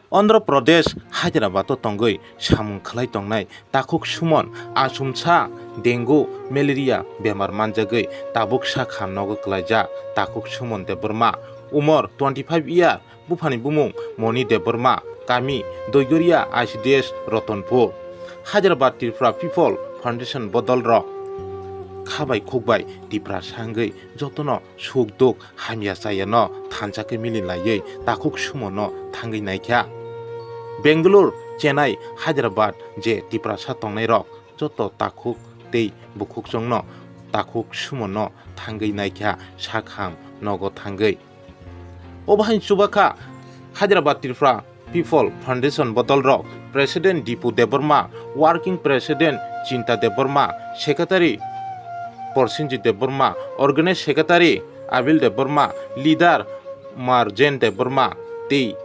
Andhra Pradesh Hyderabad tongoi samung khlai tongnai takuk sumon asumsa dengue malaria bemar manjagoi tabuk sa khamnogo klaija takuk sumon deborma umor 25 year bufani bumung moni deborma kami doigoria ICDS Ratanpur Hyderabad Tripura People Foundation bodol rok খাবাই খুকবাই টিপ্রা সাঙ্গৈ যতন সুখ দুখ হামিয়া চাইয়ানো থানজাকে মিলিলাयै তাকুক সুমন থাঙ্গৈ নাইখ্যা বেঙ্গালুর চেন্নাই হায়দ্রাবাদ যে টিপ্রা সা তংনাই rock যত তাকুক তৈ বুকুক জংন তাকুক সুমন থাঙ্গৈ নাইখ্যা সাখাম নগ থাঙ্গৈ অবাহাই সুবাখা হায়দ্রাবাদ ত্রিপুরা পিপল ফাউন্ডেশন বদল রক president Dipu Debbarma working president Chinta Debbarma secretary Porsinjit Deborma, Organized Secretary Abil Deborma, Leader Marjen Deborma, Tei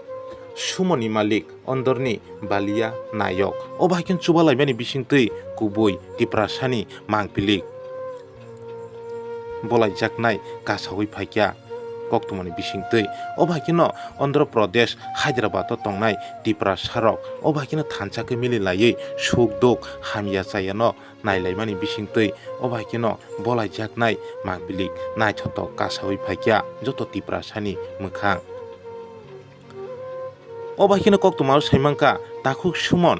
Sumoni Malik, Ondorni Balia Nayok. Obakin Chubalai many bishing tui, Kubui, Tiprasani, Mangpilik. Bolai Jaknai, Kasawi Pakia. Koktumani bishing tui, Obakino, Andhra Pradesh, Hyderabad tongnai, Tipra Sarok, Obakino Tanchake Mililaye, Shuk Dok, Hamia Sayano, Nailaimani bishing tui, Obakino, Bolai Jaknai, Magbilik, Naitoto, Kasawi Pakia, Joto Tipra Sani, Mukang. Obakino Koktumal Saimanka, Takuk Shumon.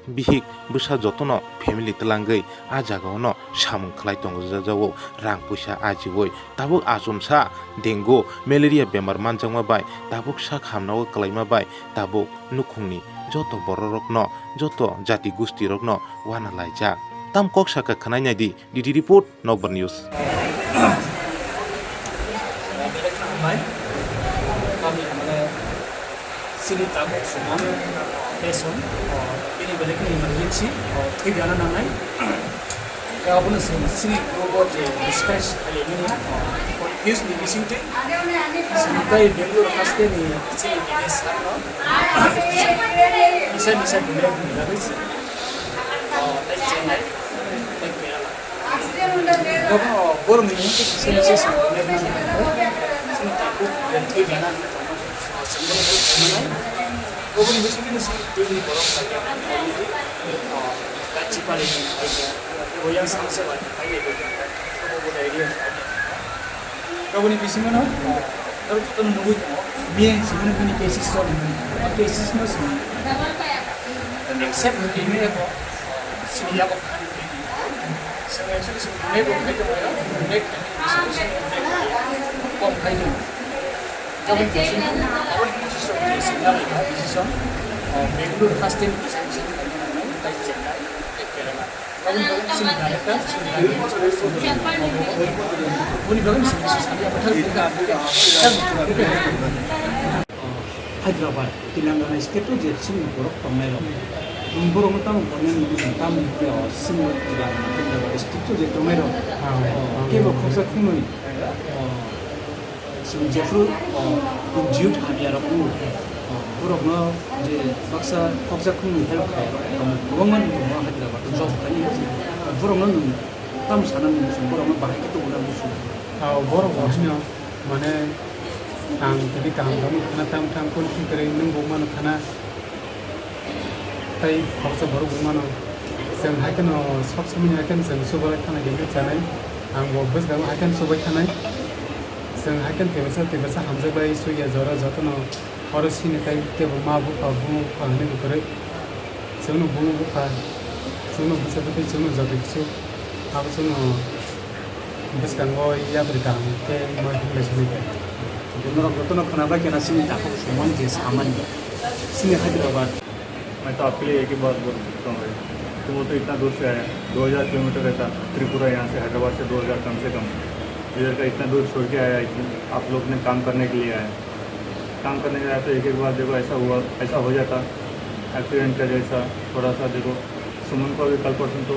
Bihik busa jotono family telanggei ajagaono samung khlai tongo jajawo rang puisa ajiwoi tabuk asumsa dengue malaria bemar manjangma bai tabuk sa khamnago klaima bai tabuk nukhungni joto bororokno joto jati gusti rokno wana laija tam kok saka khanai naidi DD report Nokbar news sini tabuk sumon person ini balik ni emergency ठीक जाना ना नहीं क्या अपन sini robot dispatch kali ini confuse ni missing tu sampai Bangalore kaste ni sini biasa no bisa boleh lagi sih dari Chennai dari Kerala kalau baru ni sini sini tabuk ठीक जाना Open basically is really borok lagi. Kaci paling idea. Goyang samse balik. Idea. Open idea. Kau ni bisi mana? Kau tu nunggu. Biar sebenarnya punya cases solve. Cases masih. Dan except ini apa? Sini apa? Sebenarnya sebenarnya mereka mereka kau kaya. Kau ni bisi mana? Kau ni bisi mana? Decision Bangalore first time decision dari Chennai ke Kerala. Kami sini director Buni bagan sini sini apa Hyderabad Telangana state tu jadi sini borok pemain. Borok tamu pemain tamu sini Hyderabad state tu jadi pemain. Kemo khasa khumai sini Jeffrey Jude hadiah aku. Borokno je baksa koksa khumni help khai goman mo Hyderabad job khani borokno tam sanan borokno bahai to bona busu borok bosnya mane ang tadi kam khana tam kon ki kare nung goman khana tai koksa borok goman sen hakan sab samni hakan sen subai khana ge chanai ang bobas ga hakan subai khanai sen hakan tebasa hamza bai suya jora jatno और सीने कई के माँ बुका बुम खाने को करे सुनो बुम बुका सुनो बस बते सुनो जाते सु अब सुनो बस कंगो या बरिका के माँ के सुने के दोनों खाना बा के ना सीने ताको सुमन के सामान सीने हैदराबाद मैं तो आपके लिए एक ही बात बोल सकता हूँ तो वो तो इतना दूर से आया 2000 किलोमीटर रहता त्रिपुरा यहाँ से हैदराबाद से 2000 कम से कम इधर का इतना दूर छोड़ के आया आप लोग ने काम करने के लिए आया काम करने गया तो एक बार देखो ऐसा हो जाता एक्सीडेंट का जैसा थोड़ा सा देखो सुमन को अभी कल परसों तो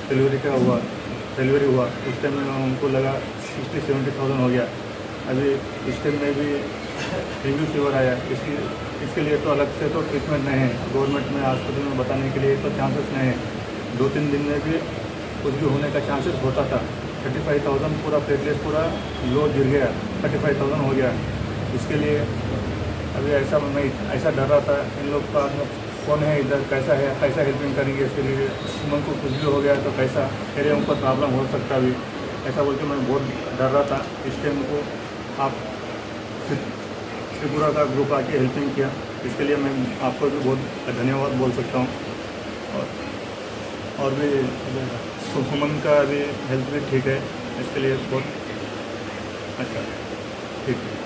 डिलीवरी हुआ उस टाइम में उनको लगा 60-70,000 हो गया अभी इस टाइम में भी डेंगू फीवर आया इसके लिए तो अलग से तो ट्रीटमेंट नहीं है गवर्नमेंट में हॉस्पिटल में बताने के लिए तो चांसेस नहीं है 2-3 दिन में भी कुछ भी होने का चांसेस होता था 35,000 पूरा प्लेटलेस पूरा लो गिर गया 35,000 हो गया इसके लिए अभी ऐसा मैं ऐसा डर रहा था इन लोग का कौन है इधर, कैसा है, कैसा हेल्पिंग करेंगे, इसके लिए सुमन को कुछ भी हो गया तो कैसा मेरे ऊपर प्रॉब्लम हो सकता अभी, ऐसा बोल के मैं बहुत डर रहा था। इस टाइम को आप त्रिपुरा का ग्रुप आके हेल्पिंग किया, इसके लिए मैं आपको भी बहुत धन्यवाद बोल सकता हूँ। और भी सुमन का भी हेल्थ भी ठीक है, इसके लिए बहुत अच्छा ठीक है।